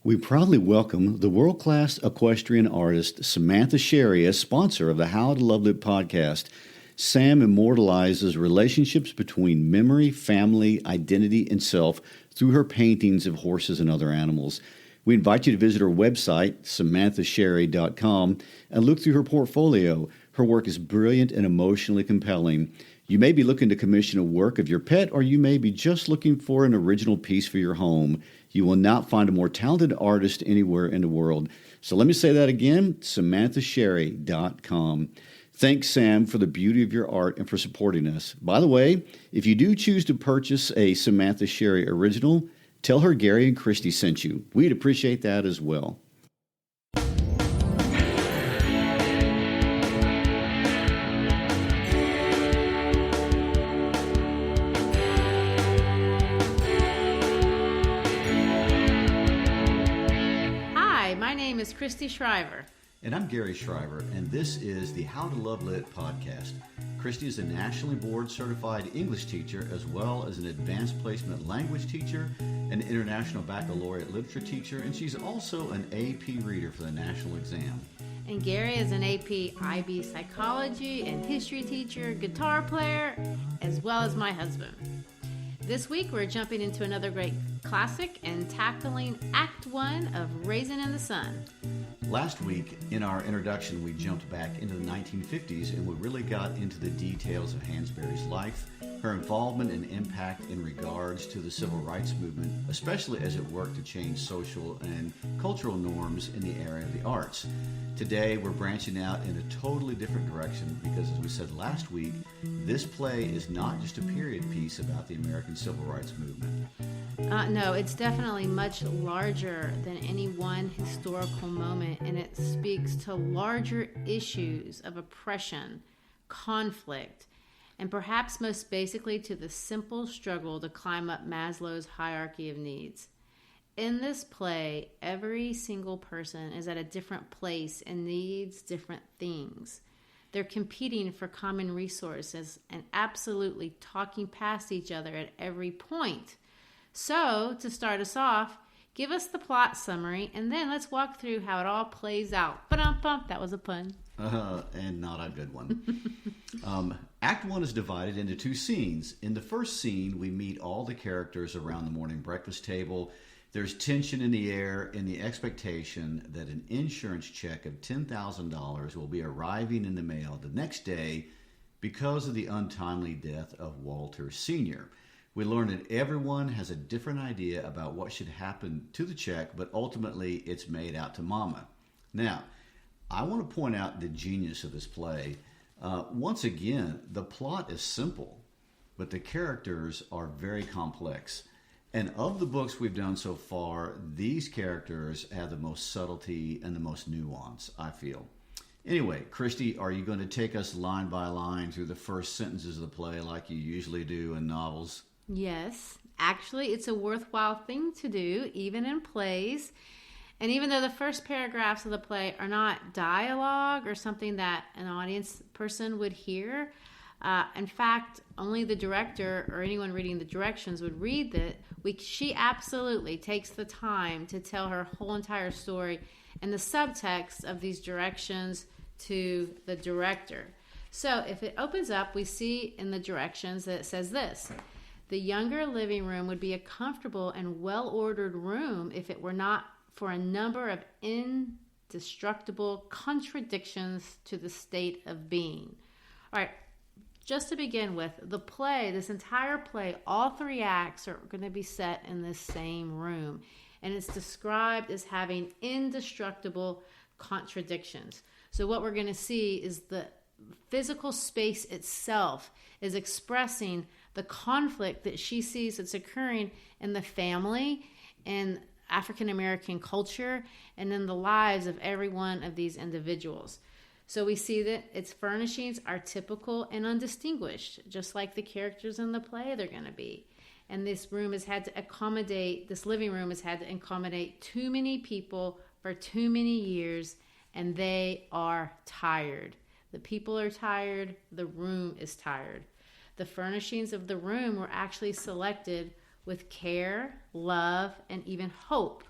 We proudly welcome the world-class equestrian artist Samantha Sherry as sponsor of the How to Love It podcast. Sam immortalizes relationships between memory, family, identity, and self through her paintings of horses and other animals. We invite you to visit her website, samanthasherry.com, and look through her portfolio. Her work is brilliant and emotionally compelling. You may be looking to commission a work of your pet, or you may be just looking for an original piece for your home. You will not find a more talented artist anywhere in the world. So let me say that again, samanthasherry.com. Thanks, Sam, for the beauty of your art and for supporting us. By the way, if you do choose to purchase a Samantha Sherry original, tell her Gary and Christy sent you. We'd appreciate that as well. Christy Shriver. And I'm Gary Shriver, and this is the How to Love Lit podcast. Christy is a nationally board certified English teacher, as well as an advanced placement language teacher, an international baccalaureate literature teacher, and she's also an AP reader for the national exam. And Gary is an AP IB psychology and history teacher, guitar player, as well as my husband. This week, we're jumping into another great classic and tackling Act 1 of Raisin in the Sun. Last week, in our introduction, we jumped back into the 1950s and we really got into the details of Hansberry's life, her involvement and impact in regards to the civil rights movement, especially as it worked to change social and cultural norms in the area of the arts. Today, we're branching out in a totally different direction because, as we said last week, this play is not just a period piece about the American civil rights movement. No, it's definitely much larger than any one historical moment, and it speaks to larger issues of oppression, conflict, and perhaps most basically to the simple struggle to climb up Maslow's hierarchy of needs. In this play, every single person is at a different place and needs different things. They're competing for common resources and absolutely talking past each other at every point. So, to start us off, give us the plot summary, and then let's walk through how it all plays out. Ba-dum-bum, that was a pun. And not a good one. Act 1 is divided into two scenes. In the first scene, we meet all the characters around the morning breakfast table. There's tension in the air and the expectation that an insurance check of $10,000 will be arriving in the mail the next day because of the untimely death of Walter Sr. We learn that everyone has a different idea about what should happen to the check, but ultimately it's made out to Mama. Now, I want to point out the genius of this play. Once again, the plot is simple, but the characters are very complex. And of the books we've done so far, these characters have the most subtlety and the most nuance, I feel. Anyway, Christy, are you going to take us line by line through the first sentences of the play like you usually do in novels? Yes. Actually, it's a worthwhile thing to do, even in plays. And even though the first paragraphs of the play are not dialogue or something that an audience person would hear, in fact, only the director or anyone reading the directions would read that. She absolutely takes the time to tell her whole entire story and the subtext of these directions to the director. So if it opens up, we see in the directions that it says this: the younger living room would be a comfortable and well-ordered room if it were not for a number of indestructible contradictions to the state of being. All right, just to begin with, the play, this entire play, all three acts are going to be set in this same room. And it's described as having indestructible contradictions. So what we're going to see is the physical space itself is expressing the conflict that she sees that's occurring in the family and African American culture and in the lives of every one of these individuals. So we see that its furnishings are typical and undistinguished, just like the characters in the play they're going to be. And this living room has had to accommodate too many people for too many years, and they are tired. The people are tired, the room is tired. The furnishings of the room were actually selected with care, love, and even hope.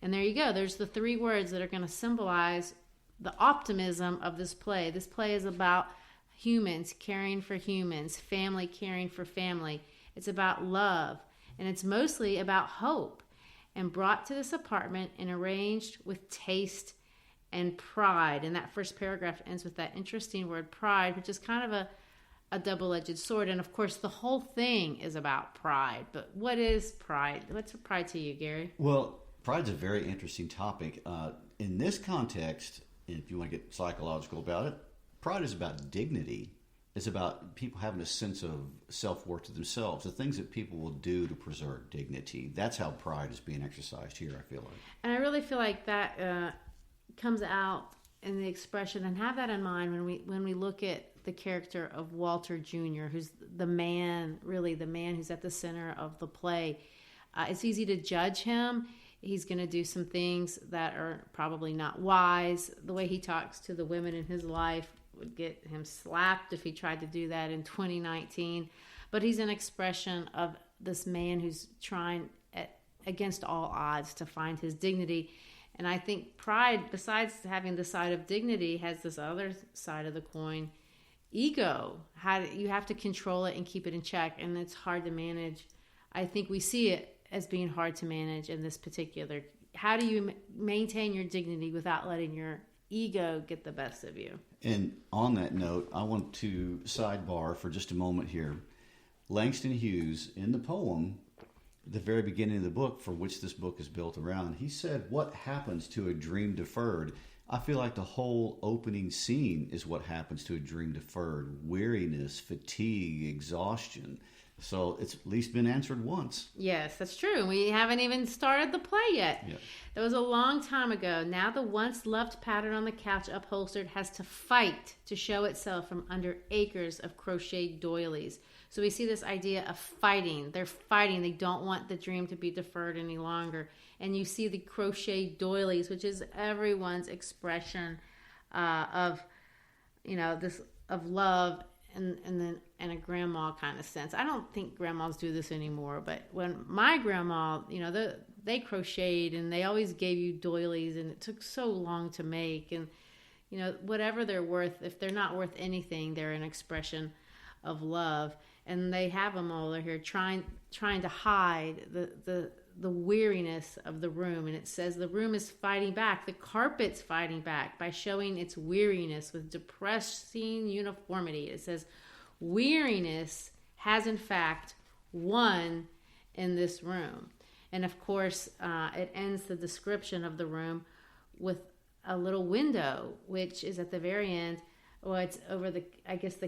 And there you go. There's the 3 words that are going to symbolize the optimism of this play. This play is about humans caring for humans, family caring for family. It's about love, and it's mostly about hope, and brought to this apartment and arranged with taste and pride. And that first paragraph ends with that interesting word pride, which is kind of a double-edged sword. And of course, the whole thing is about pride. But what is pride? What's pride to you, Gary? Well, pride's a very interesting topic. In this context, if you want to get psychological about it, pride is about dignity. It's about people having a sense of self-worth to themselves, the things that people will do to preserve dignity. That's how pride is being exercised here, I feel like. And I really feel like that comes out in the expression, and have that in mind when we look at the character of Walter Jr., who's the man who's at the center of the play. It's easy to judge him. He's going to do some things that are probably not wise. The way he talks to the women in his life would get him slapped if he tried to do that in 2019. But he's an expression of this man who's trying against all odds to find his dignity. And I think pride, besides having the side of dignity, has this other side of the coin, ego. You have to control it and keep it in check, and it's hard to manage. I think we see it as being hard to manage in this particular. How do you maintain your dignity without letting your ego get the best of you? And on that note, I want to sidebar for just a moment here. Langston Hughes, in the poem, the very beginning of the book, for which this book is built around, he said, "What happens to a dream deferred?" I feel like the whole opening scene is what happens to a dream deferred. Weariness, fatigue, exhaustion. So it's at least been answered once. Yes, that's true. We haven't even started the play yet. Yeah. That was a long time ago. Now the once loved pattern on the couch upholstered has to fight to show itself from under acres of crocheted doilies. So we see this idea of fighting. They're fighting. They don't want the dream to be deferred any longer. And you see the crocheted doilies, which is everyone's expression of, this of love and then in a grandma kind of sense. I don't think grandmas do this anymore, but when my grandma, they crocheted and they always gave you doilies, and it took so long to make. And whatever they're worth, if they're not worth anything, they're an expression of love. And they have them all here trying to hide the weariness of the room. And it says the room is fighting back. The carpet's fighting back by showing its weariness with depressing uniformity. It says weariness has in fact won in this room. And of course, it ends the description of the room with a little window, which is at the very end. Well, it's over the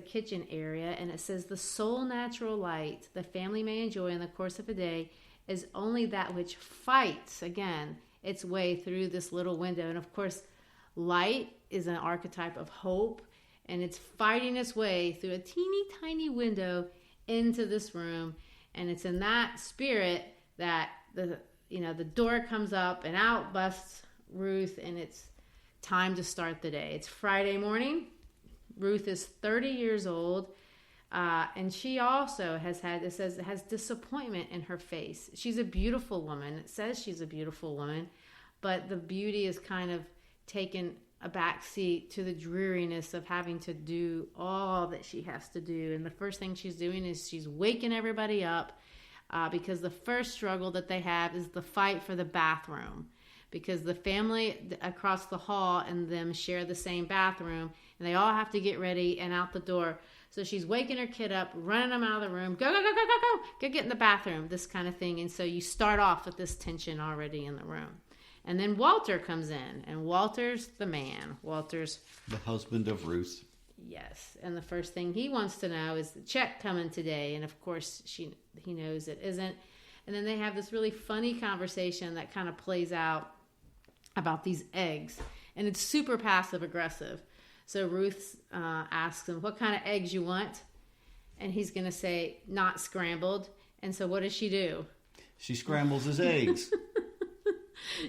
kitchen area, and it says the sole natural light the family may enjoy in the course of a day is only that which fights, again, its way through this little window. And of course, light is an archetype of hope, and it's fighting its way through a teeny tiny window into this room. And it's in that spirit that the door comes up and out busts Ruth, and it's time to start the day. It's Friday morning. Ruth is 30 years old, and she also has disappointment in her face. She's a beautiful woman. It says she's a beautiful woman, but the beauty is kind of taken a back seat to the dreariness of having to do all that she has to do. And the first thing she's doing is she's waking everybody up because the first struggle that they have is the fight for the bathroom, because the family across the hall and them share the same bathroom, and they all have to get ready and out the door. So she's waking her kid up, running them out of the room. Go, go, go, go, go, go. Go get in the bathroom, this kind of thing. And so you start off with this tension already in the room. And then Walter comes in, and Walter's the man. Walter's the husband of Ruth. Yes. And the first thing he wants to know is the check coming today. And of course, he knows it isn't. And then they have this really funny conversation that kind of plays out about these eggs, and it's super passive aggressive. So Ruth asks him, "What kind of eggs you want?" And he's going to say, "Not scrambled." And so what does she do? She scrambles his eggs.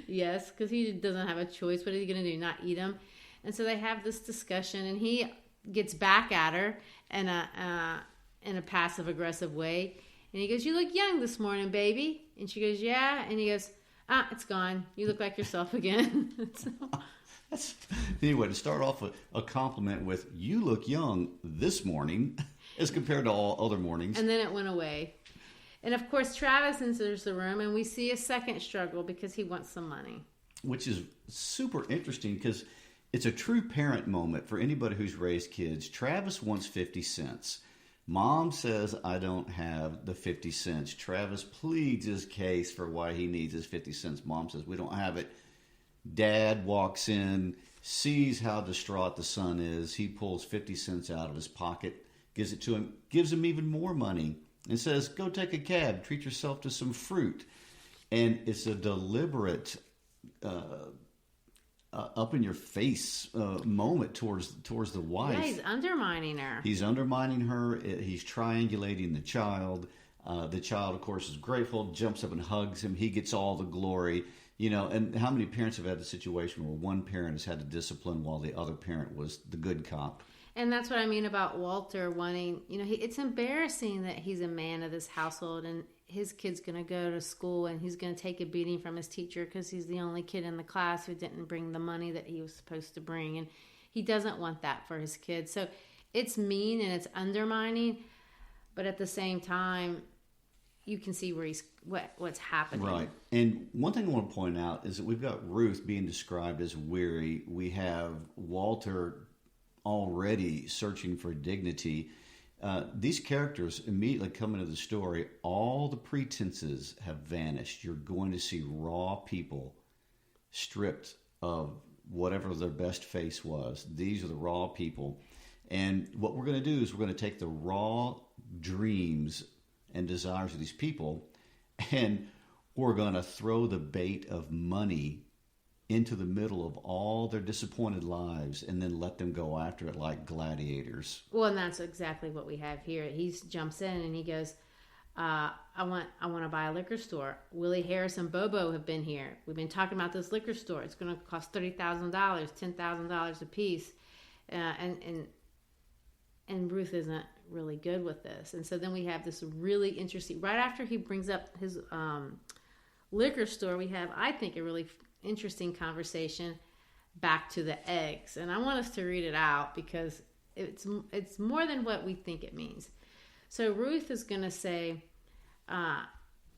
Yes, because he doesn't have a choice. What is he going to do? Not eat them? And so they have this discussion, and he gets back at her in a passive aggressive way. And he goes, "You look young this morning, baby." And she goes, "Yeah." And he goes, It's gone. You look like yourself again. Anyway, to start off a compliment with, you look young this morning as compared to all other mornings. And then it went away. And of course, Travis enters the room and we see a second struggle because he wants some money. Which is super interesting because it's a true parent moment for anybody who's raised kids. Travis wants 50 cents. Mom says, I don't have the 50 cents. Travis pleads his case for why he needs his 50 cents. Mom says, we don't have it. Dad walks in, sees how distraught the son is. He pulls 50 cents out of his pocket, gives it to him, gives him even more money, and says, go take a cab, treat yourself to some fruit. And it's a deliberate, up in your face moment towards the wife. Yeah, he's undermining her. He's undermining her. He's triangulating the child. The child, of course, is grateful, jumps up and hugs him. He gets all the glory. You know, and how many parents have had the situation where one parent has had to discipline while the other parent was the good cop? And that's what I mean about Walter wanting, it's embarrassing that he's a man of this household and his kid's going to go to school and he's going to take a beating from his teacher because he's the only kid in the class who didn't bring the money that he was supposed to bring. And he doesn't want that for his kids. So it's mean and it's undermining, but at the same time, you can see where what's happening. Right. And one thing I want to point out is that we've got Ruth being described as weary. We have Walter already searching for dignity. These characters immediately come into the story. All the pretenses have vanished. You're going to see raw people stripped of whatever their best face was. These are the raw people. And what we're going to do is we're going to take the raw dreams and desires of these people, and we're going to throw the bait of money into the middle of all their disappointed lives and then let them go after it like gladiators. Well, and that's exactly what we have here. He jumps in and he goes, I want to buy a liquor store. Willie Harris and Bobo have been here. We've been talking about this liquor store. It's going to cost $30,000, $10,000 a piece. And Ruth isn't really good with this. And so then we have this really interesting, right after he brings up his liquor store, we have, I think, a really interesting conversation back to the eggs. And I want us to read it out because it's more than what we think it means. So Ruth is going to say,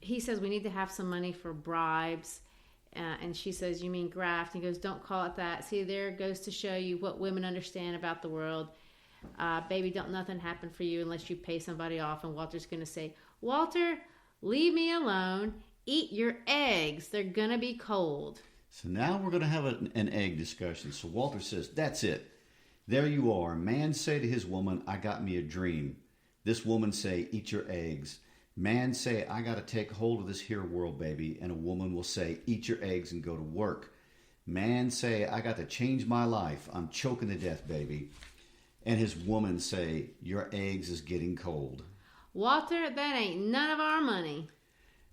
he says, we need to have some money for bribes. And she says, you mean graft? And he goes, don't call it that. See, there it goes to show you what women understand about the world. Baby, don't nothing happen for you unless you pay somebody off. And Walter's going to say, Walter, leave me alone. Eat your eggs. They're going to be cold. So now we're going to have an egg discussion. So Walter says, that's it. There you are. Man say to his woman, I got me a dream. This woman say, eat your eggs. Man say, I got to take hold of this here world, baby. And a woman will say, eat your eggs and go to work. Man say, I got to change my life. I'm choking to death, baby. And his woman say, your eggs is getting cold. Walter, that ain't none of our money.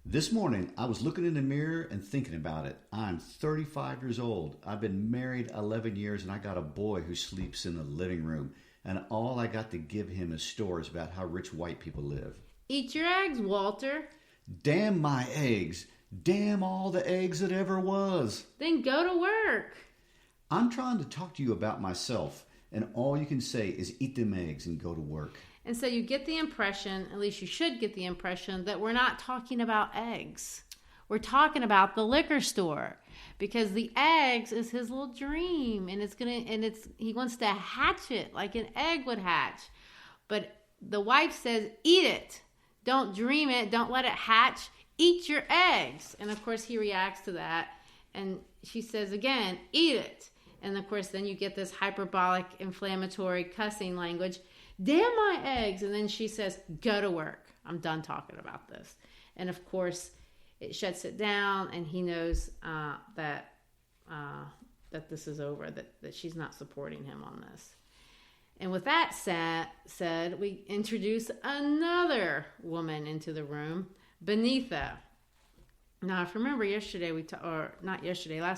This morning, I was looking in the mirror and thinking about it. I'm 35 years old. I've been married 11 years, and I got a boy who sleeps in the living room. And all I got to give him is stories about how rich white people live. Eat your eggs, Walter. Damn my eggs. Damn all the eggs that ever was. Then go to work. I'm trying to talk to you about myself, and all you can say is eat them eggs and go to work. And so you get the impression, at least you should get the impression, that we're not talking about eggs. We're talking about the liquor store, because the eggs is his little dream, and he wants to hatch it like an egg would hatch. But the wife says, eat it. Don't dream it. Don't let it hatch. Eat your eggs. And of course he reacts to that. And she says again, eat it. And of course then you get this hyperbolic, inflammatory cussing language. Damn my eggs. And then she says, go to work. I'm done talking about this. And of course it shuts it down, and he knows that this is over, that she's not supporting him on this. And with that said, we introduce another woman into the room, Benitha. Now, if you remember last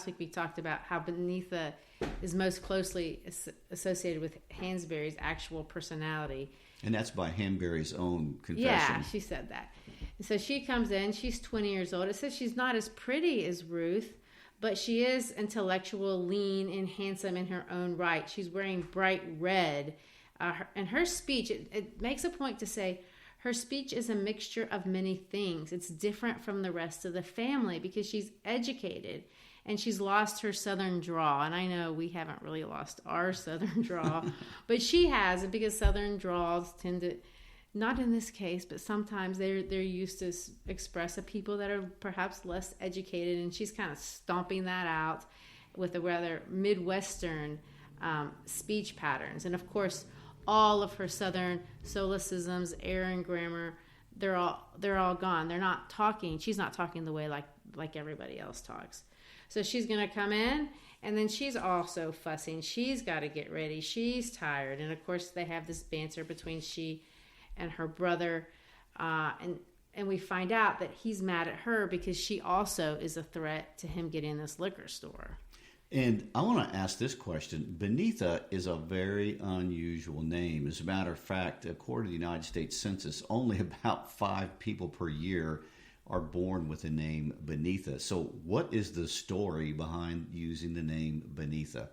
week we talked about how Benitha is most closely associated with Hansberry's actual personality. And that's by Hansberry's own confession. Yeah, she said that. So she comes in, she's 20 years old. It says she's not as pretty as Ruth, but she is intellectual, lean, and handsome in her own right. She's wearing bright red. And her speech, it makes a point to say, her speech is a mixture of many things. It's different from the rest of the family because she's educated and she's lost her southern drawl. And I know we haven't really lost our southern drawl, but she has, because southern draws tend to, not in this case, but sometimes they're used to express of people that are perhaps less educated, and she's kind of stomping that out with a rather Midwestern speech patterns. And of course, all of her Southern solecisms, air and grammar, they're all gone. They're not talking. She's not talking the way like everybody else talks. So she's going to come in, and then she's also fussing. She's got to get ready. She's tired. And of course, they have this banter between she and her brother. And we find out that he's mad at her because she also is a threat to him getting this liquor store. And I want to ask this question. Benita is a very unusual name. As a matter of fact, according to the United States Census, only about 5 people per year are born with the name Benita. So what is the story behind using the name Benita?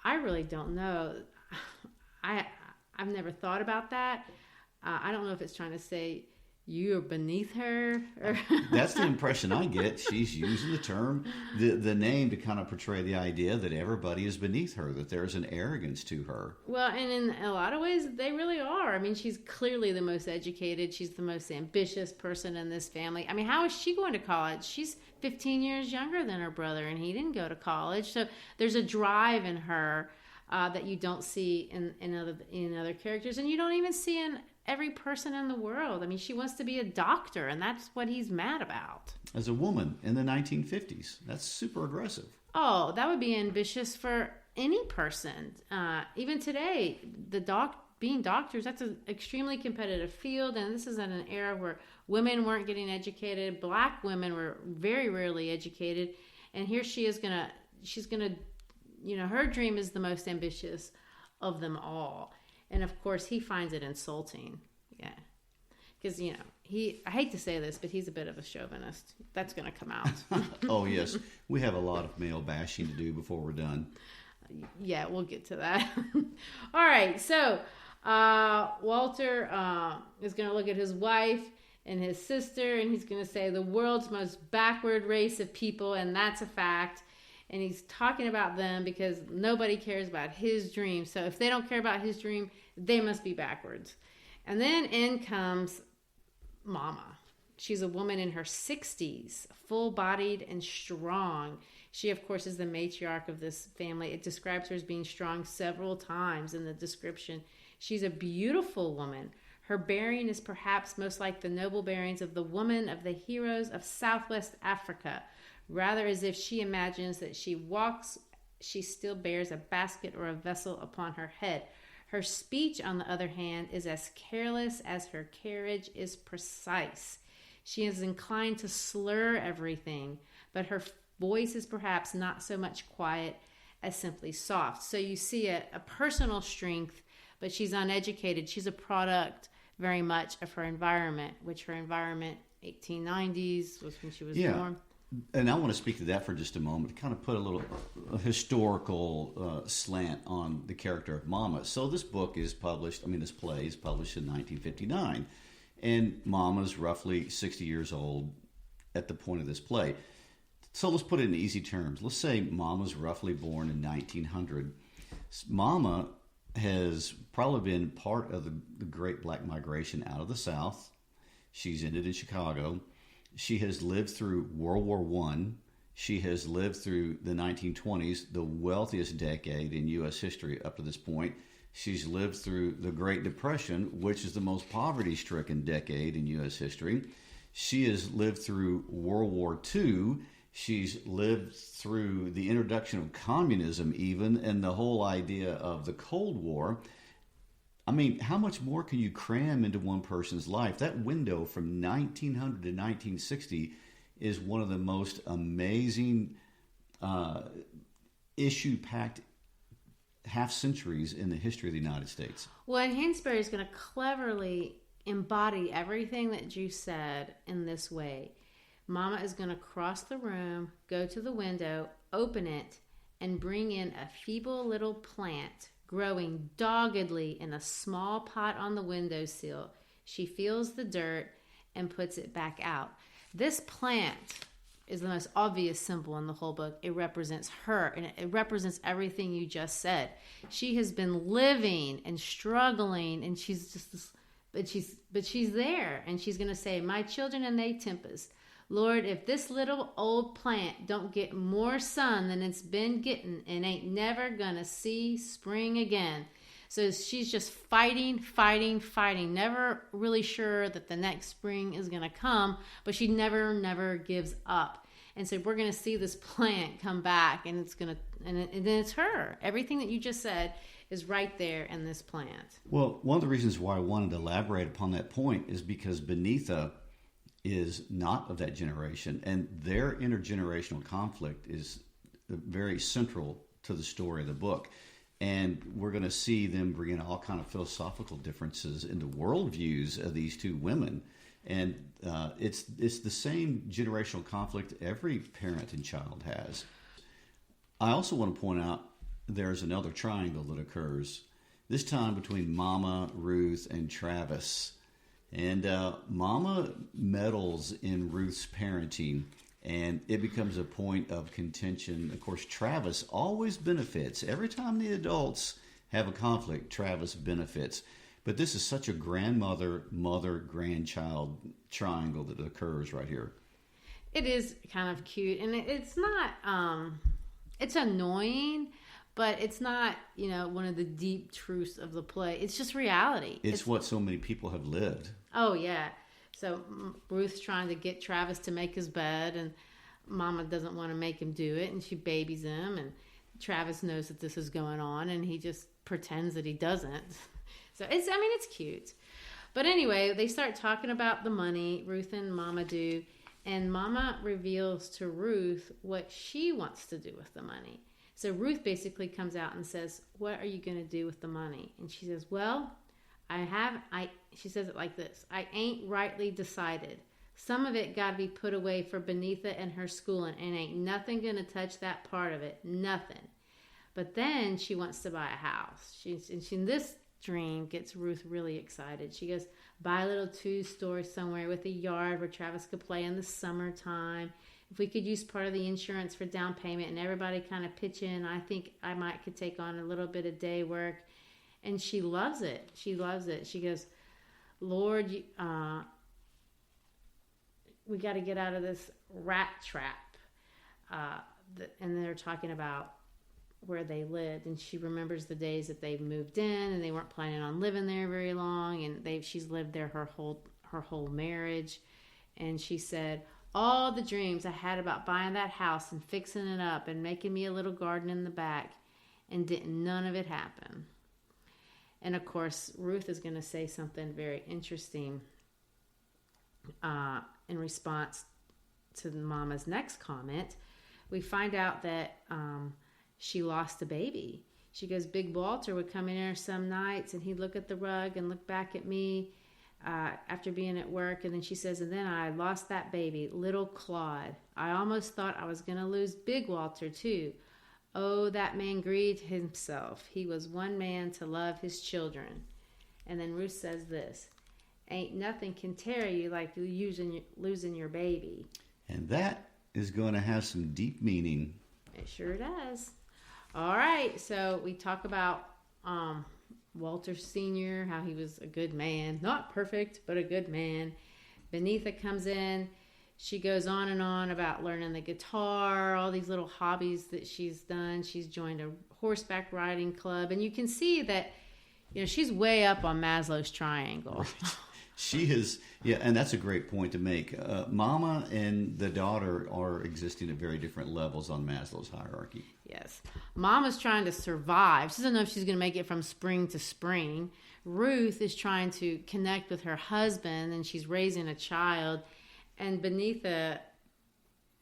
I really don't know. I've never thought about that. I don't know if it's trying to say you're beneath her. Or That's the impression I get. She's using the term, the name, to kind of portray the idea that everybody is beneath her, that there's an arrogance to her. Well, and in a lot of ways, they really are. I mean, she's clearly the most educated. She's the most ambitious person in this family. I mean, how is she going to college? She's 15 years younger than her brother, and he didn't go to college. So there's a drive in her that you don't see in other characters, and you don't even see in every person in the world. I mean, she wants to be a doctor, and that's what he's mad about. As a woman in the 1950s, that's super aggressive. Oh, that would be ambitious for any person. Even today, being doctors, that's an extremely competitive field, and this is in an era where women weren't getting educated. Black women were very rarely educated, and here she's gonna, her dream is the most ambitious of them all. And of course, he finds it insulting. Yeah. Because, I hate to say this, but he's a bit of a chauvinist. That's going to come out. Oh, yes. We have a lot of male bashing to do before we're done. Yeah, we'll get to that. All right. So, Walter is going to look at his wife and his sister, and he's going to say the world's most backward race of people, and that's a fact. And he's talking about them because nobody cares about his dream. So if they don't care about his dream, they must be backwards. And then in comes Mama. She's a woman in her 60s, full-bodied and strong. She, of course, is the matriarch of this family. It describes her as being strong several times in the description. She's a beautiful woman. Her bearing is perhaps most like the noble bearings of the woman of the heroes of Southwest Africa. Rather, as if she imagines that she walks, she still bears a basket or a vessel upon her head. Her speech, on the other hand, is as careless as her carriage is precise. She is inclined to slur everything, but her voice is perhaps not so much quiet as simply soft. So you see a personal strength, but she's uneducated. She's a product very much of her environment, which her environment, 1890s, was when she was born. And I want to speak to that for just a moment, to kind of put a little historical slant on the character of Mama. So this play is published in 1959, and Mama's roughly 60 years old at the point of this play. So let's put it in easy terms. Let's say Mama's roughly born in 1900. Mama has probably been part of the Great Black Migration out of the South. She's ended in Chicago. She has lived through World War I. She has lived through the 1920s, the wealthiest decade in U.S. history up to this point. She's lived through the Great Depression, which is the most poverty-stricken decade in U.S. history. She has lived through World War II. She's lived through the introduction of communism even, and the whole idea of the Cold War. I mean, how much more can you cram into one person's life? That window from 1900 to 1960 is one of the most amazing issue-packed half centuries in the history of the United States. Well, and Hansberry is going to cleverly embody everything that you said in this way. Mama is going to cross the room, go to the window, open it, and bring in a feeble little plant growing doggedly in a small pot on the windowsill. She feels the dirt and puts it back out. This plant is the most obvious symbol in the whole book. It represents her, and it represents everything you just said. She has been living and struggling, and she's just this, but she's there, and she's going to say, "My children and they tempest. Lord, if this little old plant don't get more sun than it's been getting, it ain't never gonna see spring again." So she's just fighting, never really sure that the next spring is gonna come, but she never gives up. And so we're gonna see this plant come back, and and then it's her. Everything that you just said is right there in this plant. Well, one of the reasons why I wanted to elaborate upon that point is because Beneatha is not of that generation, and their intergenerational conflict is very central to the story of the book. And we're going to see them bring in all kind of philosophical differences in the worldviews of these two women. And it's the same generational conflict every parent and child has. I also want to point out there's another triangle that occurs, this time between Mama, Ruth, and Travis. And Mama meddles in Ruth's parenting, and it becomes a point of contention. Of course, Travis always benefits. Every time the adults have a conflict, Travis benefits. But this is such a grandmother, mother, grandchild triangle that occurs right here. It is kind of cute, and it's not, it's annoying, but it's not, one of the deep truths of the play. It's just reality. It's what so many people have lived. Oh, yeah. So Ruth's trying to get Travis to make his bed, and Mama doesn't want to make him do it, and she babies him, and Travis knows that this is going on, and he just pretends that he doesn't. So it's cute. But anyway, they start talking about the money, Ruth and Mama do, and Mama reveals to Ruth what she wants to do with the money. So Ruth basically comes out and says, "What are you going to do with the money?" And she says, "Well, she says it like this: I ain't rightly decided. Some of it got to be put away for Beneatha and her schooling, and ain't nothing going to touch that part of it. Nothing." But then she wants to buy a house. She this dream gets Ruth really excited. She goes, "Buy a little 2-story somewhere with a yard where Travis could play in the summertime. If we could use part of the insurance for down payment and everybody kind of pitch in, I think I could take on a little bit of day work." And she loves it. She loves it. She goes, "Lord, we got to get out of this rat trap." And they're talking about where they lived. And she remembers the days that they moved in and they weren't planning on living there very long. And she's lived there her whole marriage. And she said, "All the dreams I had about buying that house and fixing it up and making me a little garden in the back, and none of it happen." And of course, Ruth is going to say something very interesting in response to Mama's next comment. We find out that she lost a baby. She goes, "Big Walter would come in there some nights and he'd look at the rug and look back at me after being at work." And then she says, "And then I lost that baby, little Claude. I almost thought I was going to lose Big Walter too. Oh, that man grieved himself. He was one man to love his children." And then Ruth says this: "Ain't nothing can tear you like losing your baby." And that is going to have some deep meaning. It sure does. All right, so we talk about Walter Sr., how he was a good man. Not perfect, but a good man. Beneatha comes in. She goes on and on about learning the guitar, all these little hobbies that she's done. She's joined a horseback riding club. And you can see that, she's way up on Maslow's triangle. Right. She is, yeah, and that's a great point to make. Mama and the daughter are existing at very different levels on Maslow's hierarchy. Yes. Mama's trying to survive. She doesn't know if she's going to make it from spring to spring. Ruth is trying to connect with her husband, and she's raising a child. And Beneatha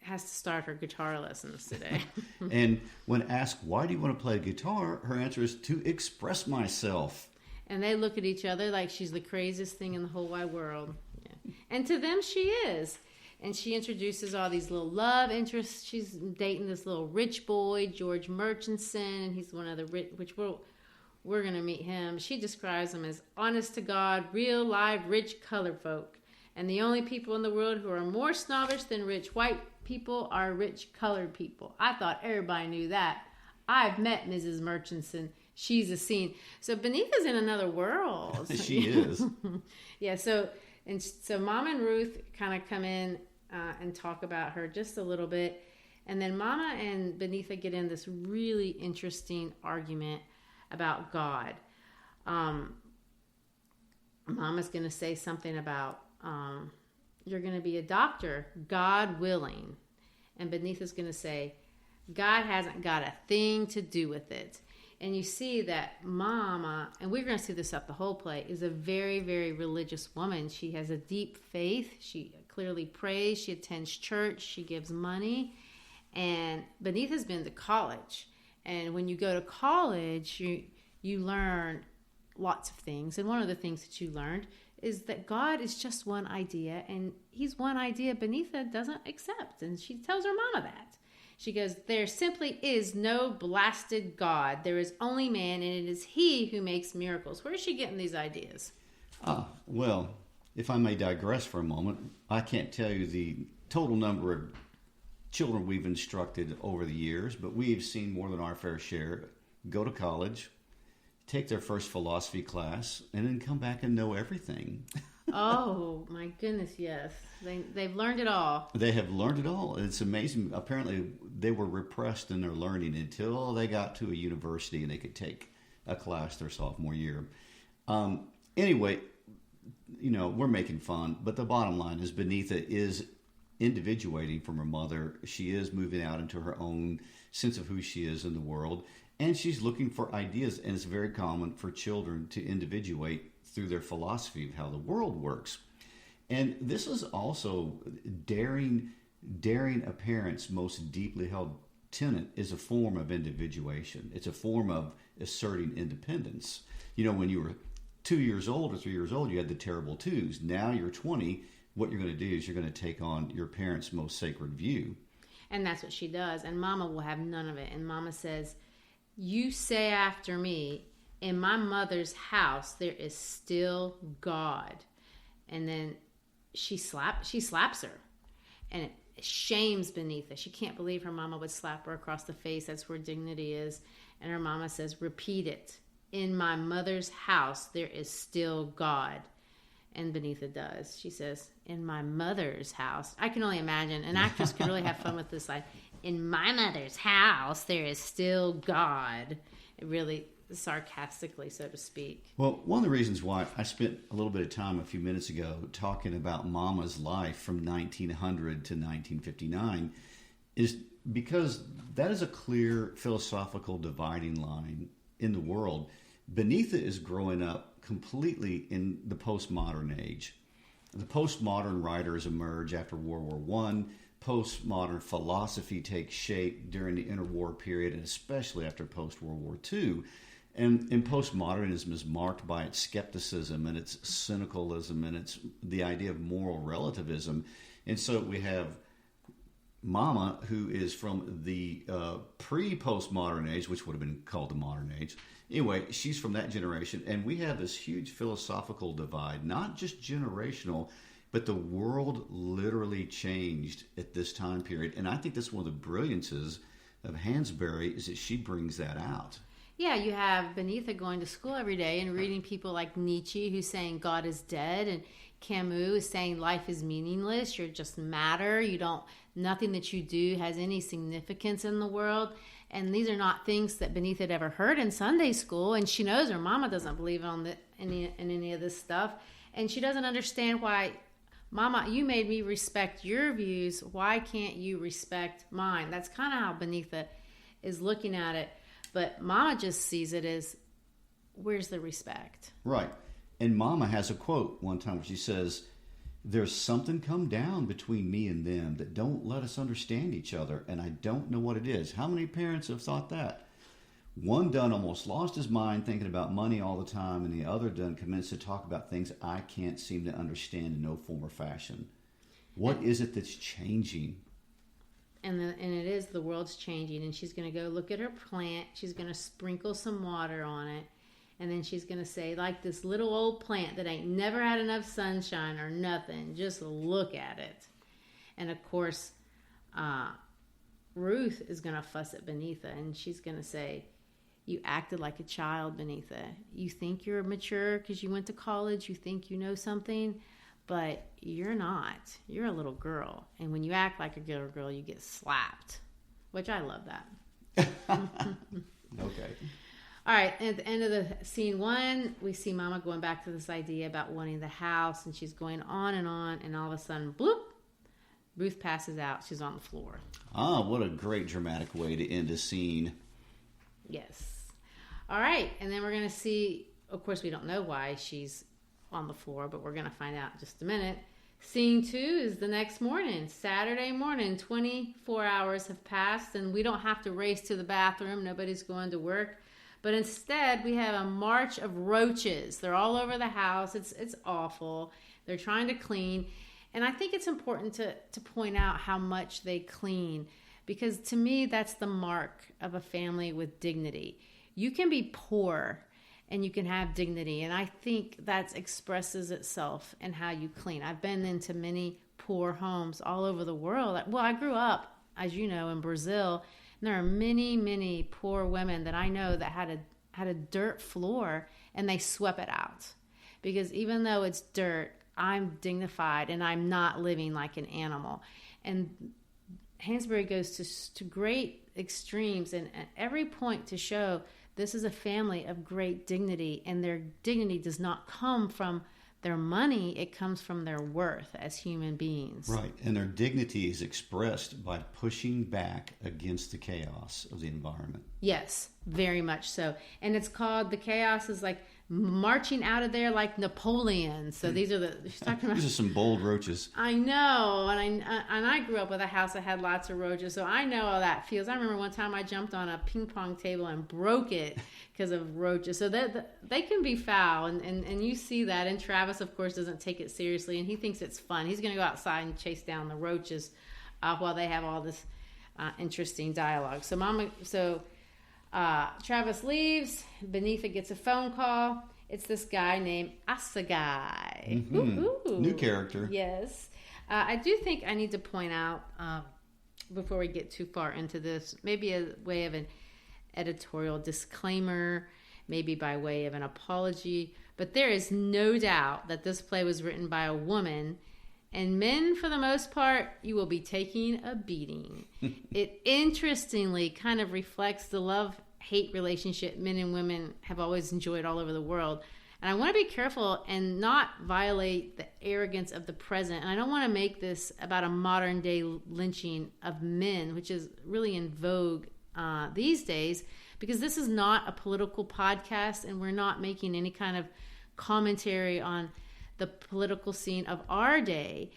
has to start her guitar lessons today. And when asked, "Why do you want to play guitar?" her answer is, "To express myself." And they look at each other like she's the craziest thing in the whole wide world. Yeah. And to them, she is. And she introduces all these little love interests. She's dating this little rich boy, George Murchison, and he's one of the rich, which we're going to meet him. She describes him as honest to God, real, live, rich colored folk. And the only people in the world who are more snobbish than rich white people are rich colored people. I thought everybody knew that. I've met Mrs. Murchison. She's a scene. So Beneatha's in another world. She is. Yeah, so Mom and Ruth kind of come in and talk about her just a little bit. And then Mama and Beneatha get in this really interesting argument about God. Mama's going to say something about, you're going to be a doctor, God willing. And Beneatha's going to say, God hasn't got a thing to do with it. And you see that Mama, and we're going to see this up the whole play, is a very, very religious woman. She has a deep faith. She clearly prays. She attends church. She gives money. And Beneatha's been to college. And when you go to college, you learn lots of things. And one of the things that you learned is that God is just one idea. And he's one idea Beneatha doesn't accept. And she tells her Mama that. She goes, there simply is no blasted God. There is only man, and it is he who makes miracles. Where is she getting these ideas? Well, if I may digress for a moment, I can't tell you the total number of children we've instructed over the years, but we've seen more than our fair share go to college, take their first philosophy class, and then come back and know everything. Oh, my goodness, yes. They've learned it all. They have learned it all. It's amazing. Apparently, they were repressed in their learning until they got to a university and they could take a class their sophomore year. Anyway, we're making fun, but the bottom line is Beneatha is individuating from her mother. She is moving out into her own sense of who she is in the world, and she's looking for ideas, and it's very common for children to individuate through their philosophy of how the world works. And this is also daring a parent's most deeply held tenet is a form of individuation. It's a form of asserting independence. When you were 2 years old or 3 years old, you had the terrible twos. Now you're 20. What you're going to do is you're going to take on your parents' most sacred view. And that's what she does. And Mama will have none of it. And Mama says, you say after me, in my mother's house, there is still God. And then she slaps her. And it shames Beneatha. She can't believe her mama would slap her across the face. That's where dignity is. And her mama says, repeat it. In my mother's house, there is still God. And Beneatha does. She says, in my mother's house. I can only imagine. An actress could really have fun with this line. In my mother's house, there is still God. It really sarcastically, so to speak. Well, one of the reasons why I spent a little bit of time a few minutes ago talking about Mama's life from 1900 to 1959 is because that is a clear philosophical dividing line in the world. Beneatha is growing up completely in the postmodern age. The postmodern writers emerge after World War I. Postmodern philosophy takes shape during the interwar period, and especially after post-World War II. And postmodernism is marked by its skepticism and its cynicalism and its the idea of moral relativism. And so we have Mama, who is from the pre-postmodern age, which would have been called the modern age. Anyway, she's from that generation, and we have this huge philosophical divide, not just generational, but the world literally changed at this time period. And I think that's one of the brilliances of Hansberry is that she brings that out. Yeah, you have Beneatha going to school every day and reading people like Nietzsche who's saying God is dead, and Camus is saying life is meaningless, you're just matter, nothing that you do has any significance in the world. And these are not things that Beneatha had ever heard in Sunday school, and she knows her mama doesn't believe in any of this stuff, and she doesn't understand why, Mama, you made me respect your views, why can't you respect mine? That's kind of how Beneatha is looking at it. But Mama just sees it as, where's the respect? Right. And Mama has a quote one time where she says, there's something come down between me and them that don't let us understand each other, and I don't know what it is. How many parents have thought that? One done almost lost his mind thinking about money all the time, and the other done commenced to talk about things I can't seem to understand in no form or fashion. What is it that's changing? And it is, the world's changing, and she's going to go look at her plant. She's going to sprinkle some water on it, and then she's going to say, like this little old plant that ain't never had enough sunshine or nothing, just look at it. And of course, Ruth is going to fuss at Beneatha, and she's going to say, you acted like a child, Beneatha. You think you're mature because you went to college. You think you know something, but you're not. You're a little girl. And when you act like a little girl, you get slapped, which I love that. Okay. All right. At the end of the scene 1, we see Mama going back to this idea about wanting the house, and she's going on, and all of a sudden, bloop, Ruth passes out. She's on the floor. Ah, what a great dramatic way to end a scene. Yes. All right. And then we're going to see, of course, we don't know why she's on the floor, but we're going to find out in just a minute. Scene 2 is the next morning, Saturday morning. 24 hours have passed, and we don't have to race to the bathroom. Nobody's going to work. But instead, we have a march of roaches. They're all over the house. It's awful. They're trying to clean. And I think it's important to point out how much they clean, because to me, that's the mark of a family with dignity. You can be poor and you can have dignity. And I think that expresses itself in how you clean. I've been into many poor homes all over the world. Well, I grew up, as you know, in Brazil. And there are many, many poor women that I know that had a dirt floor, and they swept it out. Because even though it's dirt, I'm dignified and I'm not living like an animal. And Hansberry goes to great extremes and at every point to show this is a family of great dignity, and their dignity does not come from their money. It comes from their worth as human beings. Right. And their dignity is expressed by pushing back against the chaos of the environment. Yes, very much so. And it's called, the chaos is like marching out of there like Napoleon. So these are she's talking about. These are some bold roaches. I know, and I grew up with a house that had lots of roaches, so I know how that feels. I remember one time I jumped on a ping pong table and broke it because of roaches. So they can be foul, and you see that. And Travis, of course, doesn't take it seriously, and he thinks it's fun. He's going to go outside and chase down the roaches while they have all this interesting dialogue. So Travis leaves. Beneatha gets a phone call. It's this guy named Asagai. Mm-hmm. New character. Yes. I do think I need to point out, before we get too far into this, maybe a way of an editorial disclaimer, maybe by way of an apology, but there is no doubt that this play was written by a woman. And men, for the most part, you will be taking a beating. It interestingly kind of reflects the love-hate relationship men and women have always enjoyed all over the world. And I want to be careful and not violate the arrogance of the present. And I don't want to make this about a modern-day lynching of men, which is really in vogue these days, because this is not a political podcast, and we're not making any kind of commentary on the political scene of our day.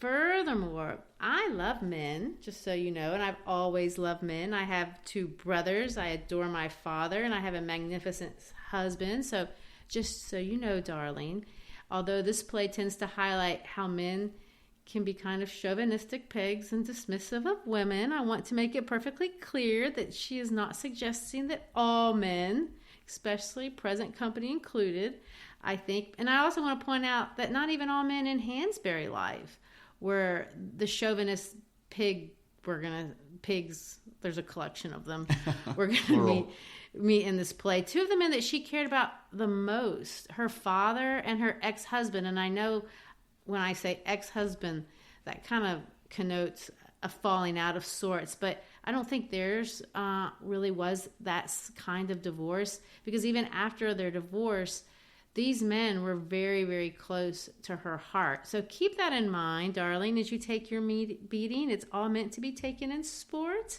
Furthermore, I love men, just so you know, and I've always loved men. I have 2 brothers. I adore my father, and I have a magnificent husband. So just so you know, darling, although this play tends to highlight how men can be kind of chauvinistic pigs and dismissive of women, I want to make it perfectly clear that she is not suggesting that all men, especially present company included, I think, and I also want to point out that not even all men in Hansberry life were the chauvinist pigs, there's a collection of them, we're going to meet in this play. 2 of the men that she cared about the most, her father and her ex-husband. And I know when I say ex-husband, that kind of connotes a falling out of sorts, but I don't think theirs really was that kind of divorce, because even after their divorce, these men were very, very close to her heart. So keep that in mind, darling, as you take your beating. It's all meant to be taken in sport.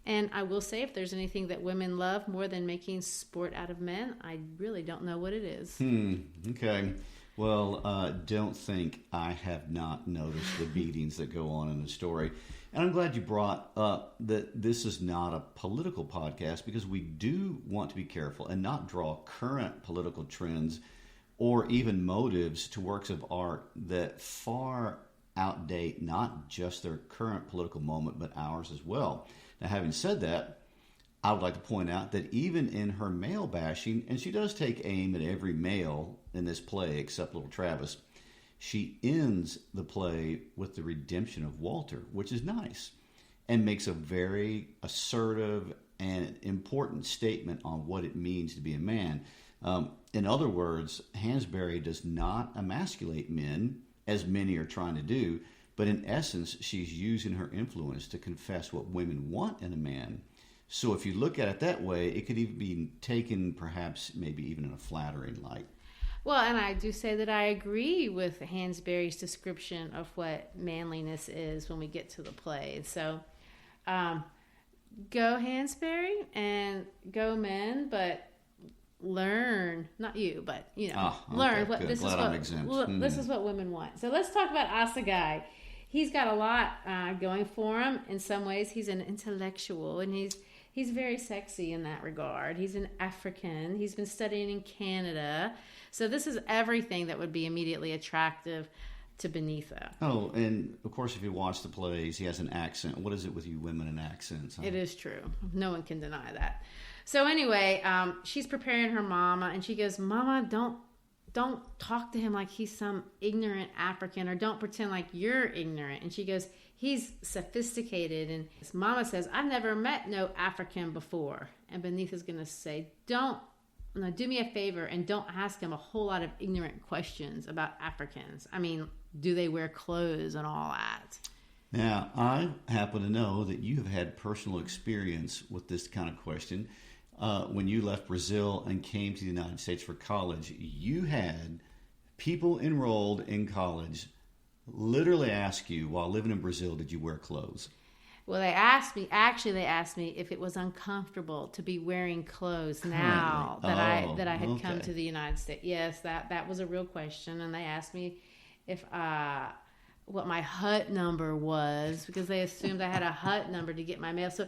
And I will say, if there's anything that women love more than making sport out of men, I really don't know what it is. Okay. Well, don't think I have not noticed the beatings that go on in the story. And I'm glad you brought up that this is not a political podcast, because we do want to be careful and not draw current political trends or even motives to works of art that far outdate not just their current political moment, but ours as well. Now, having said that, I would like to point out that even in her male bashing, and she does take aim at every male in this play except little Travis, she ends the play with the redemption of Walter, which is nice, and makes a very assertive and important statement on what it means to be a man. In other words, Hansberry does not emasculate men, as many are trying to do, but in essence, she's using her influence to confess what women want in a man. So if you look at it that way, it could even be taken perhaps maybe even in a flattering light. Well, and I do say that I agree with Hansberry's description of what manliness is when we get to the play. So go Hansberry and go men, but learn, not you, but learn what this this is what women want. So let's talk about Asagai. He's got a lot going for him. In some ways, he's an intellectual, and he's very sexy in that regard. He's an African. He's been studying in Canada. So this is everything that would be immediately attractive to Beneatha. Oh, and of course, if you watch the plays, he has an accent. What is it with you women and accents? Huh? It is true. No one can deny that. So anyway, she's preparing her mama, and she goes, "Mama, don't talk to him like he's some ignorant African, or don't pretend like you're ignorant." And she goes, "He's sophisticated." And his mama says, "I've never met no African before." And Beneatha's going to say, do me a favor and don't ask him a whole lot of ignorant questions about Africans. I mean, do they wear clothes and all that? Now, I happen to know that you have had personal experience with this kind of question. When you left Brazil and came to the United States for college, you had people enrolled in college literally ask you, while living in Brazil, did you wear clothes? Well, they asked me if it was uncomfortable to be wearing clothes now that I had come to the United States. Yes, that was a real question. And they asked me if what my HUT number was, because they assumed I had a HUT number to get my mail. So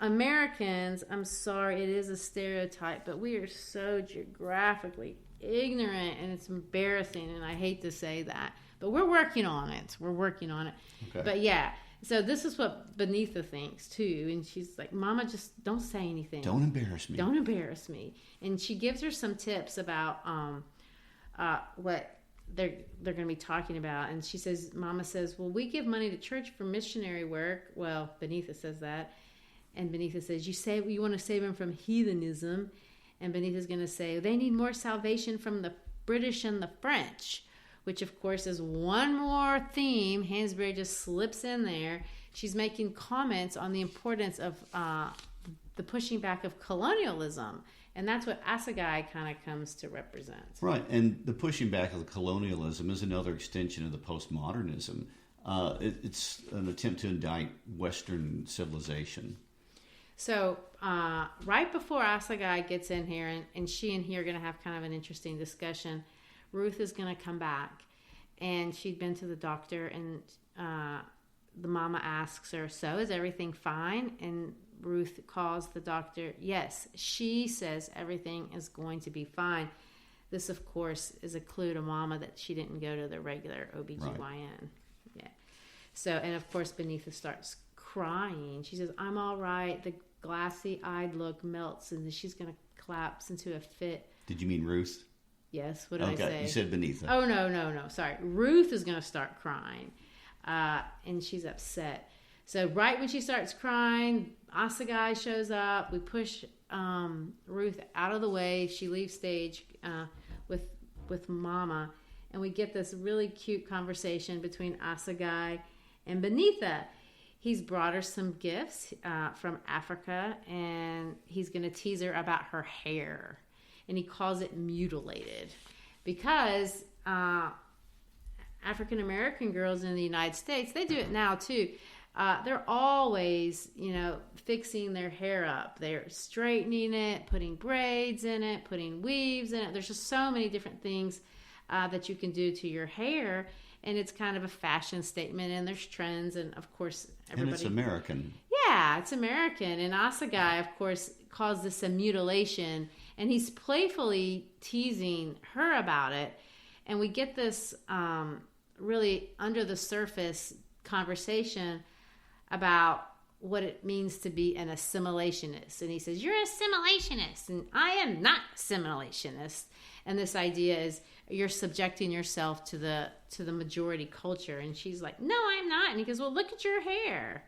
Americans, I'm sorry, it is a stereotype, but we are so geographically ignorant, and it's embarrassing, and I hate to say that. But we're working on it. Okay. But yeah, so this is what Beneatha thinks too. And she's like, "Mama, just don't say anything. Don't embarrass me. Don't embarrass me." And she gives her some tips about what they're going to be talking about. And she says, Mama says, "Well, we give money to church for missionary work." Well, Beneatha says that. And Beneatha says, you want to save them from heathenism. And Beneatha's going to say, "They need more salvation from the British and the French," which, of course, is one more theme Hansberry just slips in there. She's making comments on the importance of the pushing back of colonialism. And that's what Asagai kind of comes to represent. Right, and the pushing back of the colonialism is another extension of the postmodernism. It's an attempt to indict Western civilization. So right before Asagai gets in here, and she and he are going to have kind of an interesting discussion, Ruth is going to come back, and she'd been to the doctor, and the mama asks her, "So is everything fine?" And Ruth calls the doctor. Yes, she says everything is going to be fine. This, of course, is a clue to mama that she didn't go to the regular OBGYN. Right. Yeah. So, and of course, Beneatha starts crying. She says, "I'm all right." The glassy-eyed look melts, and she's going to collapse into a fit. Did you mean Ruth? Yes, what did I say? Okay, you said Beneatha. Oh, no. Sorry. Ruth is going to start crying, and she's upset. So right when she starts crying, Asagai shows up. We push Ruth out of the way. She leaves stage with Mama, and we get this really cute conversation between Asagai and Beneatha. He's brought her some gifts from Africa, and he's going to tease her about her hair. And he calls it mutilated because African American girls in the United States, they do it now too. They're always, fixing their hair up. They're straightening it, putting braids in it, putting weaves in it. There's just so many different things that you can do to your hair. And it's kind of a fashion statement, and there's trends, and of course, everybody. And it's American. Yeah, it's American. And Asagai, of course, calls this a mutilation, and he's playfully teasing her about it. And we get this really under the surface conversation about what it means to be an assimilationist. And he says, "You're an assimilationist, and I am not assimilationist." And this idea is you're subjecting yourself to the majority culture. And she's like, "No, I'm not." And he goes, "Well, look at your hair."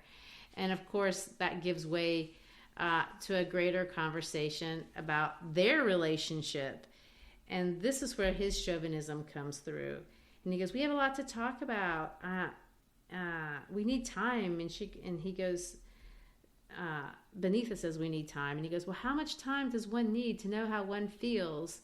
And of course, that gives way to a greater conversation about their relationship. And this is where his chauvinism comes through. And he goes, "We have a lot to talk about. We need time." And he goes, Beneatha says, "We need time." And he goes, "Well, how much time does one need to know how one feels?"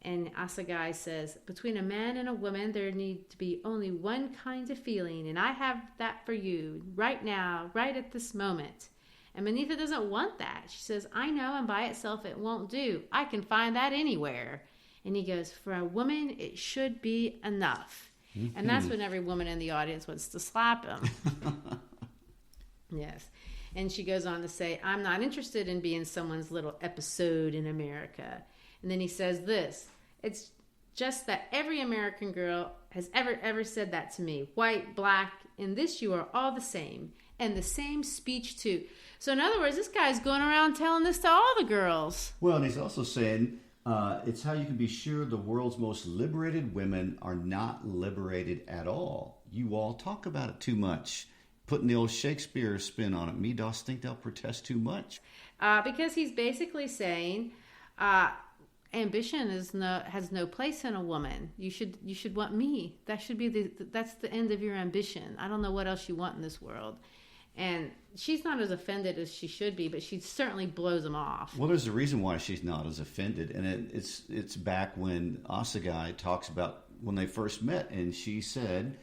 And Asagai says, "Between a man and a woman, there need to be only one kind of feeling, and I have that for you right now, right at this moment." And Beneatha doesn't want that. She says, "I know, and by itself it won't do. I can find that anywhere." And he goes, "For a woman, it should be enough." Mm-hmm. And that's when every woman in the audience wants to slap him. Yes. And she goes on to say, "I'm not interested in being someone's little episode in America." And then he says this, "It's just that every American girl has ever said that to me. White, black, in this you are all the same. And the same speech too." So in other words, this guy's going around telling this to all the girls. Well, and he's also saying, it's how you can be sure the world's most liberated women are not liberated at all. You all talk about it too much. Putting the old Shakespeare spin on it. Me dost think they'll protest too much. Because he's basically saying, ambition has no place in a woman. You should want me. That should be that's the end of your ambition. I don't know what else you want in this world. And she's not as offended as she should be, but she certainly blows him off. Well, there's a reason why she's not as offended, and it's back when Asagai talks about when they first met, and she said,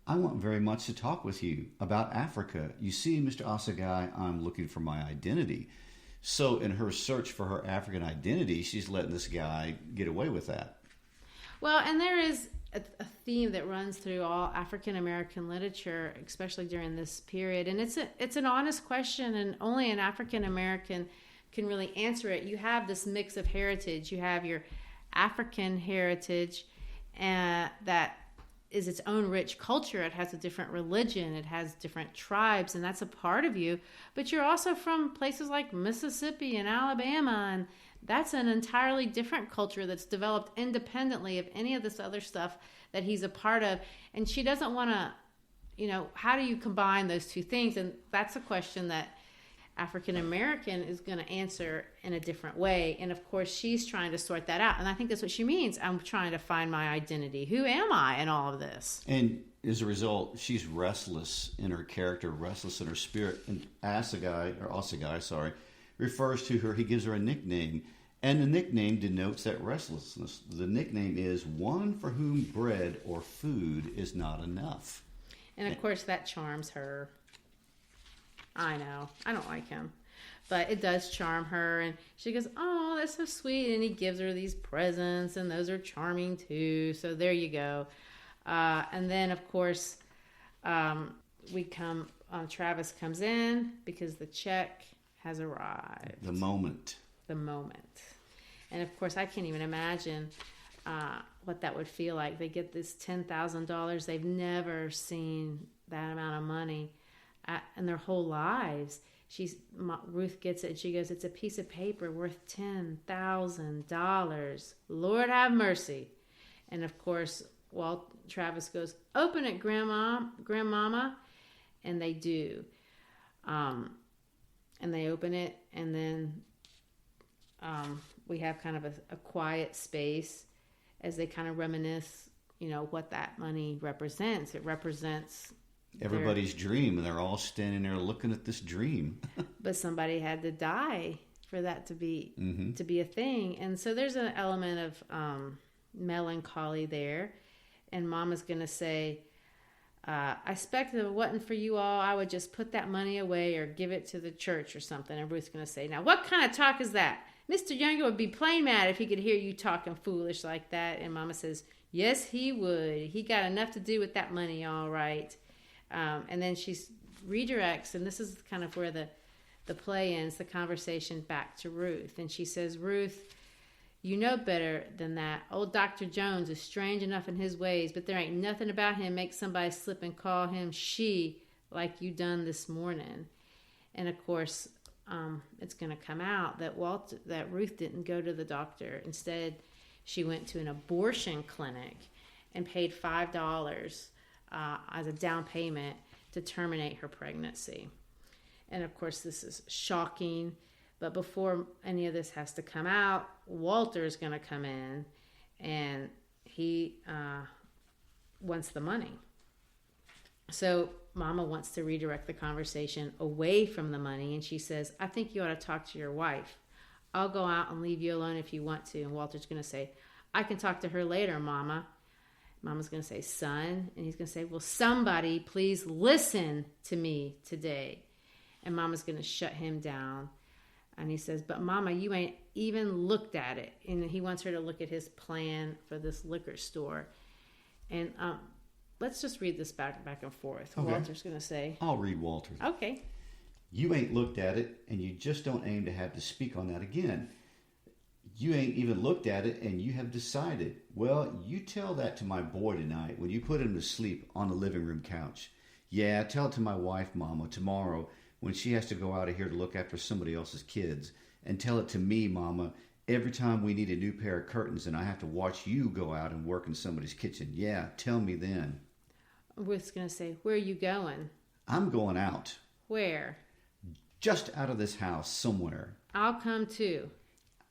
"I want very much to talk with you about Africa. You see, Mr. Asagai, I'm looking for my identity." So in her search for her African identity, she's letting this guy get away with that. Well, and there is a theme that runs through all African American literature, especially during this period. And it's an honest question, and only an African American can really answer it. You have this mix of heritage. You have your African heritage that is its own rich culture. It has a different religion. It has different tribes, and that's a part of you. But you're also from places like Mississippi and Alabama, and that's an entirely different culture that's developed independently of any of this other stuff that he's a part of. And she doesn't want to, how do you combine those two things? And that's a question that African American is going to answer in a different way. And of course, she's trying to sort that out. And I think that's what she means. I'm trying to find my identity. Who am I in all of this? And as a result, she's restless in her character, restless in her spirit. And Asagai, refers to her, he gives her a nickname. And the nickname denotes that restlessness. The nickname is one for whom bread or food is not enough. And of course, that charms her. I know. I don't like him. But it does charm her. And she goes, "Oh, that's so sweet." And he gives her these presents, and those are charming too. So there you go. And then, of course, Travis comes in because the check has arrived. The moment. And of course, I can't even imagine what that would feel like. They get this $10,000. They've never seen that amount of money in their whole lives. Ruth gets it, and she goes, "It's a piece of paper worth $10,000. Lord have mercy." And of course, Travis goes, "Open it, Grandmama." And they do. And they open it, and then we have kind of a quiet space as they kind of reminisce, what that money represents. It represents everybody's dream, and they're all standing there looking at this dream. But somebody had to die for that to be a thing. And so there's an element of melancholy there. And Mama's going to say, "I expect if it wasn't for you all, I would just put that money away or give it to the church or something." And Ruth's going to say, "Now, what kind of talk is that? Mr. Younger would be plain mad if he could hear you talking foolish like that." And Mama says, Yes, he would. He got enough to do with that money, all right. And then she redirects, and this is kind of where the play ends, the conversation back to Ruth. And she says, Ruth, you know better than that. Old Dr. Jones is strange enough in his ways, but there ain't nothing about him makes somebody slip and call him she like you done this morning. And of course, it's going to come out that Ruth didn't go to the doctor. Instead, she went to an abortion clinic and paid $5 as a down payment to terminate her pregnancy. And of course, this is shocking. But before any of this has to come out, Walter's going to come in, and he wants the money. So Mama wants to redirect the conversation away from the money, and she says, I think you ought to talk to your wife. I'll go out and leave you alone if you want to. And Walter's going to say, I can talk to her later, Mama. Mama's going to say, son. And he's going to say, will somebody please listen to me today? And Mama's going to shut him down. And he says, but Mama, you ain't even looked at it. And he wants her to look at his plan for this liquor store. And let's just read this back and forth. Okay. Walter's going to say. I'll read Walter. Okay. You ain't looked at it, and you just don't aim to have to speak on that again. You ain't even looked at it, and you have decided. Well, you tell that to my boy tonight when you put him to sleep on the living room couch. Yeah, tell it to my wife, Mama, tomorrow when she has to go out of here to look after somebody else's kids. And tell it to me, Mama, every time we need a new pair of curtains and I have to watch you go out and work in somebody's kitchen. Yeah, tell me then. Ruth's going to say, where are you going? I'm going out. Where? Just out of this house somewhere. I'll come too.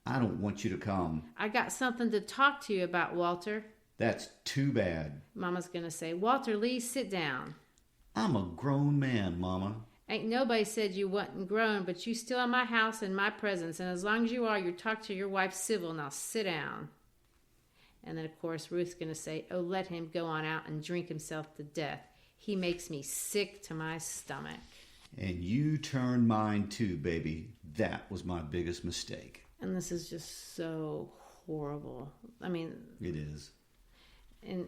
I don't want you to come. I got something to talk to you about, Walter. That's too bad. Mama's going to say, Walter Lee, sit down. I'm a grown man, Mama. Ain't nobody said you wasn't grown, but you still in my house in my presence. And as long as you are, you talk to your wife civil. Now sit down. And then, of course, Ruth's going to say, oh, let him go on out and drink himself to death. He makes me sick to my stomach. And you turned mine too, baby. That was my biggest mistake. And this is just so horrible. I mean... It is. And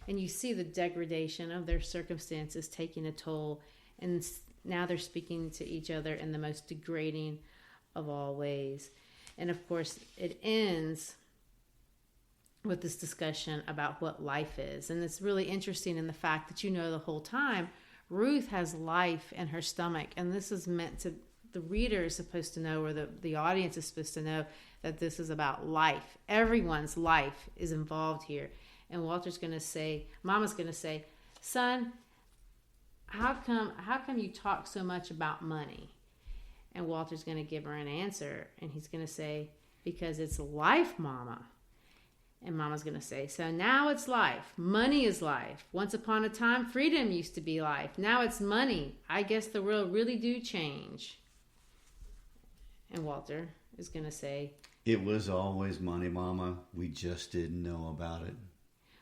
and you see the degradation of their circumstances taking a toll. And now they're speaking to each other in the most degrading of all ways. And, of course, it ends with this discussion about what life is. And it's really interesting in the fact that the whole time Ruth has life in her stomach. And this is meant to, the reader is supposed to know, or the audience is supposed to know, that this is about life. Everyone's life is involved here. And Walter's going to say, Mama's going to say, son, how come you talk so much about money? And Walter's going to give her an answer. And he's going to say, because it's life, Mama. And Mama's going to say, so now it's life. Money is life. Once upon a time, freedom used to be life. Now it's money. I guess the world really do change. And Walter is going to say, it was always money, Mama. We just didn't know about it.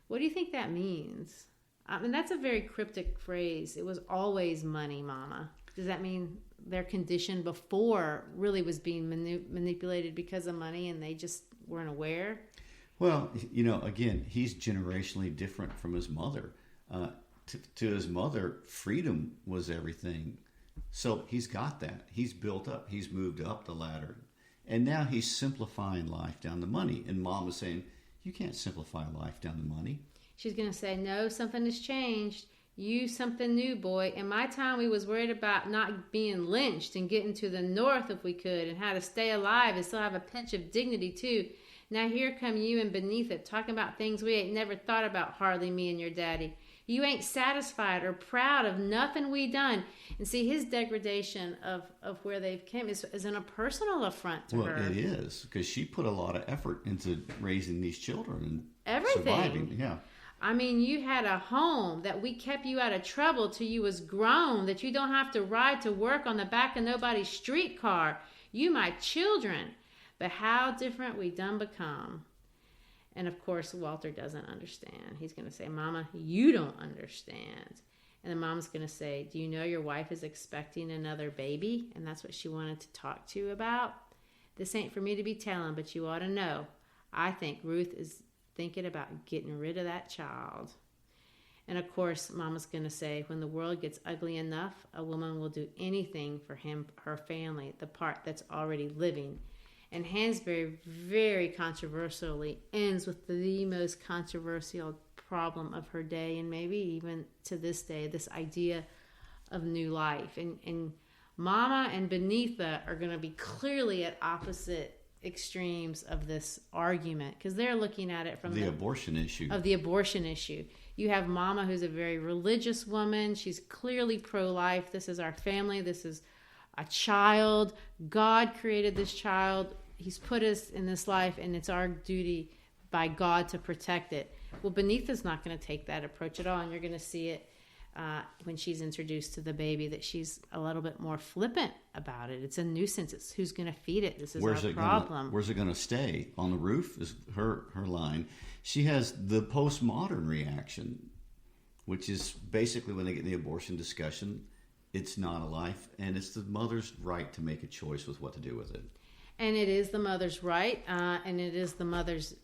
What do you think that means? I mean, that's a very cryptic phrase. It was always money, Mama. Does that mean their condition before really was being manipulated because of money and they just weren't aware? Well, again, he's generationally different from his mother. To his mother, freedom was everything. So he's got that. He's built up. He's moved up the ladder. And now he's simplifying life down to money. And Mom is saying, you can't simplify life down to money. She's going to say, no, something has changed. You something new, boy. In my time, we was worried about not being lynched and getting to the north if we could, and how to stay alive and still have a pinch of dignity, too. Now here come you and beneath it, talking about things we ain't never thought about, hardly me and your daddy. You ain't satisfied or proud of nothing we done. And see, his degradation of where they've came is in a personal affront to her. Well, it is, because she put a lot of effort into raising these children and everything. Surviving. Yeah. I mean, you had a home that we kept you out of trouble till you was grown, that you don't have to ride to work on the back of nobody's streetcar. You my children. But how different we done become. And of course, Walter doesn't understand. He's going to say, Mama, you don't understand. And the mom's going to say, do you know your wife is expecting another baby? And that's what she wanted to talk to you about. This ain't for me to be telling, but you ought to know. I think Ruth is thinking about getting rid of that child. And of course, Mama's going to say, when the world gets ugly enough, a woman will do anything for him, her family, the part that's already living. And Hansberry very controversially ends with the most controversial problem of her day, and maybe even to this day, this idea of new life. And Mama and Beneatha are going to be clearly at opposite extremes of this argument, because they're looking at it from the abortion issue. Of the abortion issue. You have Mama, who's a very religious woman. She's clearly pro-life. This is our family. This is a child. God created this child. He's put us in this life, and it's our duty by God to protect it. Well, Beneatha's not going to take that approach at all, and you're going to see it when she's introduced to the baby, that she's a little bit more flippant about it. It's a nuisance. It's who's going to feed it. This is our problem. Where's it going to stay? On the roof is her line. She has the postmodern reaction, which is basically when they get in the abortion discussion, it's not a life, and it's the mother's right to make a choice with what to do with it. And it is the mother's right, and it is the mother's,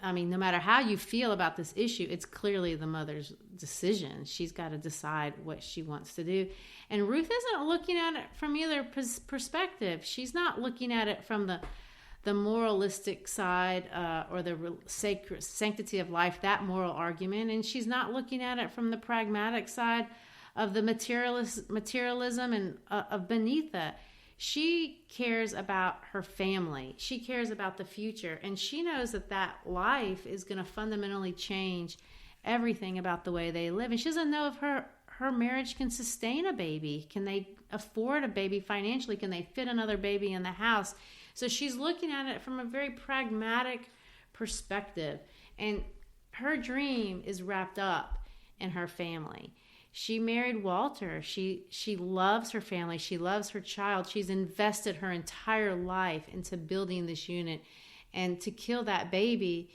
I mean, no matter how you feel about this issue, it's clearly the mother's decision. She's got to decide what she wants to do. And Ruth isn't looking at it from either perspective. She's not looking at it from the moralistic side or the sacred sanctity of life, that moral argument. And she's not looking at it from the pragmatic side of the materialism and of Beneatha. She cares about her family. She cares about the future. And she knows that life is going to fundamentally change everything about the way they live. And she doesn't know if her marriage can sustain a baby. Can they afford a baby financially? Can they fit another baby in the house? So she's looking at it from a very pragmatic perspective. And her dream is wrapped up in her family. She married Walter. She loves her family. She loves her child. She's invested her entire life into building this unit. And to kill that baby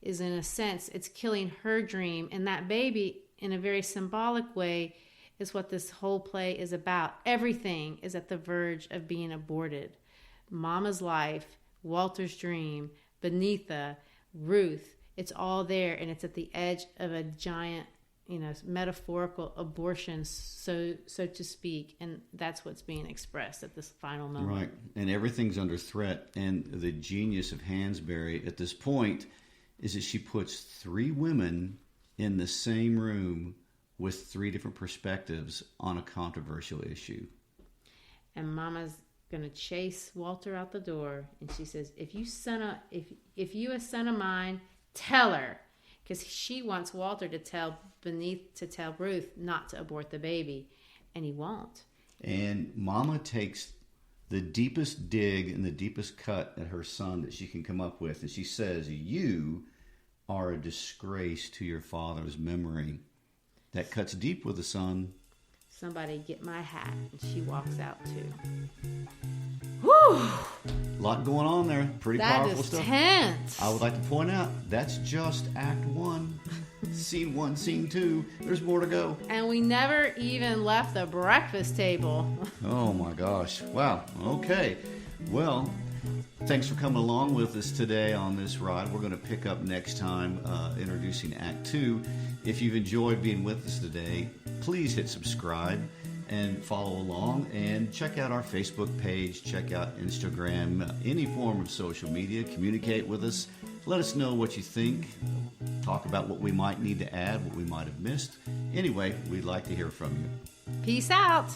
is, in a sense, it's killing her dream. And that baby, in a very symbolic way, is what this whole play is about. Everything is at the verge of being aborted. Mama's life, Walter's dream, Beneatha, Ruth, it's all there, and it's at the edge of a giant, metaphorical abortion, so to speak, and that's what's being expressed at this final moment. Right, and everything's under threat, and the genius of Hansberry at this point is that she puts three women in the same room with three different perspectives on a controversial issue. And Mama's going to chase Walter out the door, and she says, if you a son of mine, tell her. Because she wants Walter to tell Ruth not to abort the baby, and he won't. And Mama takes the deepest dig and the deepest cut at her son that she can come up with, and she says, "You are a disgrace to your father's memory." That cuts deep with the son. Somebody get my hat, and she walks out too. Whew! A lot going on there. Pretty powerful stuff. That is tense. I would like to point out, that's just Act 1. Scene 1, Scene 2. There's more to go. And we never even left the breakfast table. Oh my gosh. Wow. Okay. Well, thanks for coming along with us today on this ride. We're going to pick up next time introducing Act 2. If you've enjoyed being with us today, please hit subscribe and follow along, and check out our Facebook page, check out Instagram, any form of social media. Communicate with us. Let us know what you think. Talk about what we might need to add, what we might have missed. Anyway, we'd like to hear from you. Peace out.